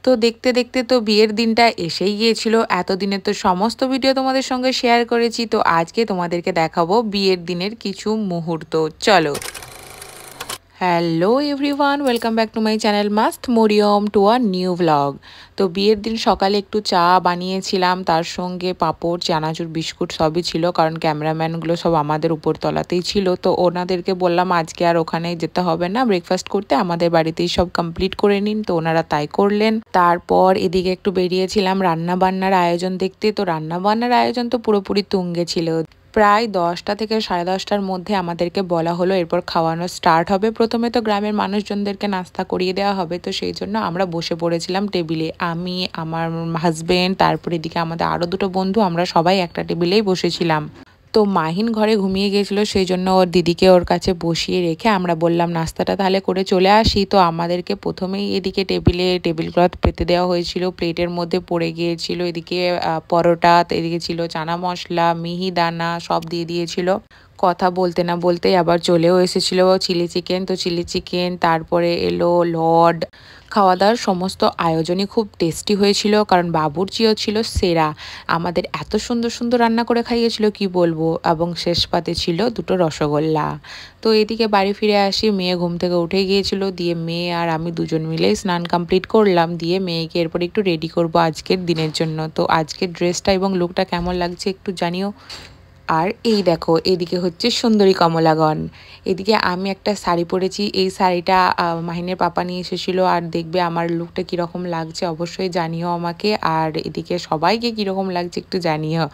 তো দেখতে দেখতে তো বিয়ের দিনটা এসেই গিয়েছিল। এতদিনে তো সমস্ত ভিডিও তোমাদের সঙ্গে শেয়ার করেছি, তো আজকে তোমাদেরকে দেখাবো বিয়ের দিনের কিছু মুহূর্ত। চলো। Hello everyone, welcome back to my channel Mast Mariyam to a new vlog. তো বিয়ের দিন সকালে একটু চা বানিয়েছিলাম, তার সঙ্গে পাঁপড়, চানাচুর, বিস্কুট সবই ছিল, কারণ ক্যামেরাম্যানগুলো সব আমাদের উপরতলাতেই ছিল। তো ওনাদেরকে বললাম আজকে আর ওখানে যেতে হবে না ব্রেকফাস্ট করতে, আমাদের বাড়িতেই সব কমপ্লিট করে নিন। তো ওনারা তাই করলেন। তারপর এদিকে একটু বেরিয়েছিলাম রান্না বান্নার আয়োজন দেখতে। তো রান্না বান্নার আয়োজন তো পুরোপুরি তুঙ্গে ছিল। প্রায় 10টা থেকে 10:30টার মধ্যে আমাদেরকে বলা হলো এরপর খাওয়ানো স্টার্ট হবে। প্রথমে তো গ্রামের মানুষজনদেরকে নাস্তা করিয়ে দেওয়া হবে, তো সেই জন্য আমরা বসে পড়েছিলাম টেবিলে। আমি, আমার হাজবেন্ড, তারপর এদিকে আমাদের আরও দুটো বন্ধু, আমরা সবাই একটা টেবিলেই বসেছিলাম। তো মাহিন ঘরে ঘুমিয়ে গিয়েছিল, সেই জন্য ওর দিদিকে ওর কাছে বসিয়ে রেখে আমরা বললাম নাস্তাটা তাহলে করে চলে আসি। তো আমাদেরকে প্রথমেই এদিকে টেবিল ক্লথ পেতে দেওয়া হয়েছিল, প্লেটের মধ্যে পড়ে গিয়েছিল এদিকে পরোটা, এদিকে ছিল চানা মশলা, মিহিদানা সব দিয়ে দিয়েছিল। কথা বলতে না বলতেই আবার চলেও এসেছিল চিলি চিকেন। তো চিলি চিকেন, তারপরে এলো লড। খাওয়া দাওয়ার সমস্ত আয়োজনই খুব টেস্টি হয়েছিল, কারণ বাবুর্চিও ছিল সেরা। আমাদের এত সুন্দর সুন্দর রান্না করে খাইয়েছিল কি বলবো, এবং শেষ পাতে ছিল দুটো রসগোল্লা। তো এদিকে বাড়ি ফিরে আসি, মেয়ে ঘুম থেকে উঠে গিয়েছিল, দিয়ে মেয়ে আর আমি দুজন মিলে স্নান কমপ্লিট করলাম, দিয়ে মেয়েকে এরপর একটু রেডি করবো আজকের দিনের জন্য। তো আজকের ড্রেসটা এবং লুকটা কেমন লাগছে একটু জানিও। আর এই দেখো, এদিকে হচ্ছে সুন্দরী কমলাগণ। এদিকে আমি একটা শাড়ি পরেছি, এই শাড়িটা মাহিনের পাপা নিয়ে এসেছিলো। আর দেখবে আমার লুকটা কীরকম লাগছে অবশ্যই জানিও আমাকে, আর এদিকে সবাইকে কীরকম লাগছে একটু জানিও।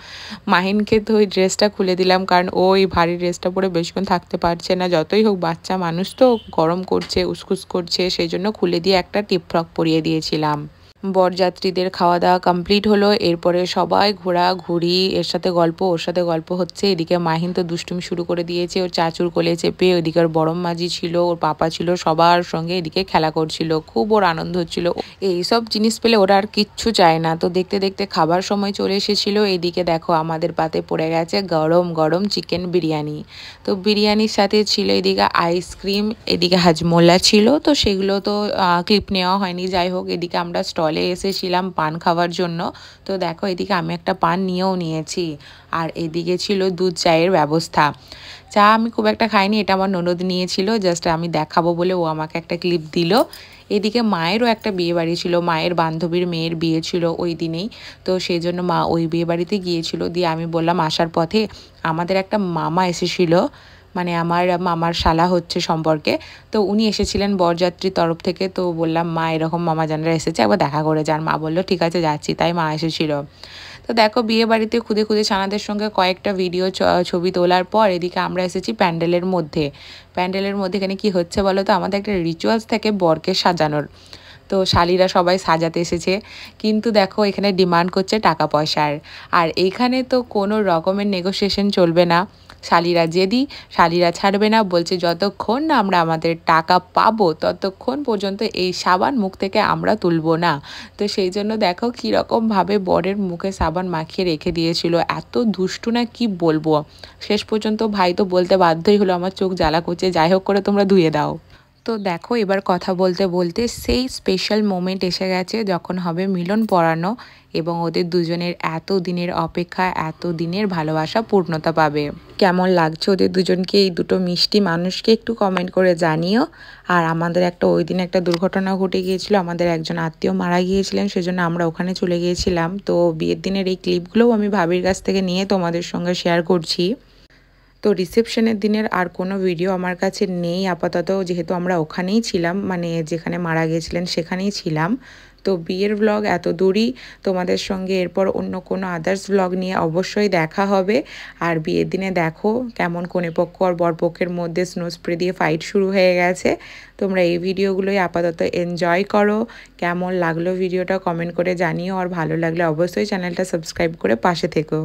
মাহিনকে তো ওই ড্রেসটা খুলে দিলাম, কারণ ও এই ভারী ড্রেসটা পরে বেশিক্ষণ থাকতে পারছে না, যতই হোক বাচ্চা মানুষ তো, গরম করছে, উসকুস করছে, সেই জন্য খুলে দিয়ে একটা টিপ ফ্রক পরিয়ে দিয়েছিলাম। বরযাত্রীদের খাওয়া দাওয়া কমপ্লিট হলো, এরপরে সবাই ঘোরাঘুরি, এর সাথে গল্প ওর সাথে গল্প হচ্ছে। এদিকে মাহিন তো দুষ্টুমি শুরু করে দিয়েছে, ওর চাচুর কোলে চেপে। ওইদিকে ওর বড়ম মাঝি ছিল, ওর পাপা ছিল, সবার সঙ্গে এদিকে খেলা করছিল, খুব ওর আনন্দ হচ্ছিল। এইসব জিনিস পেলে ওরা আর কিচ্ছু চায় না। তো দেখতে দেখতে খাবার সময় চলে এসেছিল। এদিকে দেখো আমাদের পাতে পড়ে গেছে গরম গরম চিকেন বিরিয়ানি। তো বিরিয়ানির সাথে ছিল এদিকে আইসক্রিম, এদিকে হাজমোলা ছিল। তো সেগুলো তো ক্লিপ নেওয়া হয়নি, যাই হোক। এদিকে আমরা স্টলে এসেছিলাম পান খাওয়ার জন্য। তো দেখো এদিকে আমি একটা পান নিয়েও নিয়েছি। আর এদিকে ছিল দুধ চায়ের ব্যবস্থা। চা আমি খুব একটা খাইনি, এটা আমার ননদ নিয়েছিল, জাস্ট আমি দেখাবো বলে ও আমাকে একটা ক্লিপ দিল। এদিকে মায়েরও একটা বিয়ে বাড়ি ছিল, মায়ের বান্ধবীর মেয়ের বিয়ে ছিল ওই দিনেই। তো সেই জন্য মা ওই বিয়ে বাড়িতে গিয়েছিল। দিয়ে আমি বললাম আসার পথে আমাদের একটা মামা এসেছিল, মানে আমার মামার শালা হচ্ছে সম্পর্কে। তো উনি এসেছিলেন বরযাত্রীর তরফ থেকে। তো বললাম মা এরকম মামা জানরা এসেছে, একবার দেখা করে যান। মা বললো ঠিক আছে যাচ্ছি, তাই মা এসেছিল। তো দেখো বিয়ে বাড়িতে খুদে খুদে ছানাদের সঙ্গে কয়েকটা ভিডিও ছবি তোলার পর এদিকে আমরা এসেছি প্যান্ডেলের মধ্যে। প্যান্ডেলের মধ্যে এখানে কি হচ্ছে বলো তো, আমাদের একটা রিচুয়ালস থাকে বরকে সাজানোর। তো শালিরা সবাই সাজাতে এসেছে, কিন্তু দেখো এখানে ডিমান্ড করছে টাকা পয়সার। আর এইখানে তো কোনো রকমের নেগোসিয়েশন চলবে না। শালিরা ছাড়বে না, বলছে যতক্ষণ না আমরা আমাদের টাকা পাবো ততক্ষণ পর্যন্ত এই সাবান মুখ থেকে আমরা তুলবো না। তো সেই জন্য দেখো কীরকমভাবে বরের মুখে সাবান মাখিয়ে রেখে দিয়েছিল, এত দুষ্টু না কি বলবো। শেষ পর্যন্ত ভাই তো বলতে বাধ্যই হলো আমার চোখ জ্বালা করছে, যাই হোক করে তোমরা ধুয়ে দাও। তো দেখো এবার কথা বলতে বলতে সেই স্পেশাল মোমেন্ট এসে গেছে, যখন হবে মিলন পরানো এবং ওদের দুজনের এত দিনের অপেক্ষা, এত দিনের ভালোবাসা পূর্ণতা পাবে। কেমন লাগছে ওদের দুজনকে, এই দুটো মিষ্টি মানুষকে একটু কমেন্ট করে জানিও। আর আমাদের ওই দিন একটা দুর্ঘটনা ঘটে গিয়েছিল, আমাদের একজন আত্মীয় মারা গিয়েছিলেন, সেজন্য আমরা ওখানে চলে গিয়েছিলাম। তো বিয়ের দিনের এই ক্লিপগুলোও আমি ভাবির কাছ থেকে নিয়ে তোমাদের সঙ্গে শেয়ার করছি। তো রিসেপশনের দিনের আর কোনো ভিডিও আমার কাছে নেই আপাতত, যেহেতু আমরা ওখানেই ছিলাম, মানে যেখানে মারা গিয়েছিলেন সেখানেই ছিলাম। তো বিয়ের ব্লগ এত দূরই, তোমাদের সঙ্গে এরপর অন্য কোনো আদার্স ব্লগ নিয়ে অবশ্যই দেখা হবে। আর বিয়ের দিনে দেখো কেমন কনেপক্ষ আর বরপক্ষের মধ্যে স্নো স্প্রে দিয়ে ফাইট শুরু হয়ে গেছে। তোমরা এই ভিডিওগুলোই আপাতত এনজয় করো। কেমন লাগলো ভিডিওটা কমেন্ট করে জানিও, আর ভালো লাগলে অবশ্যই চ্যানেলটা সাবস্ক্রাইব করে পাশে থেকো।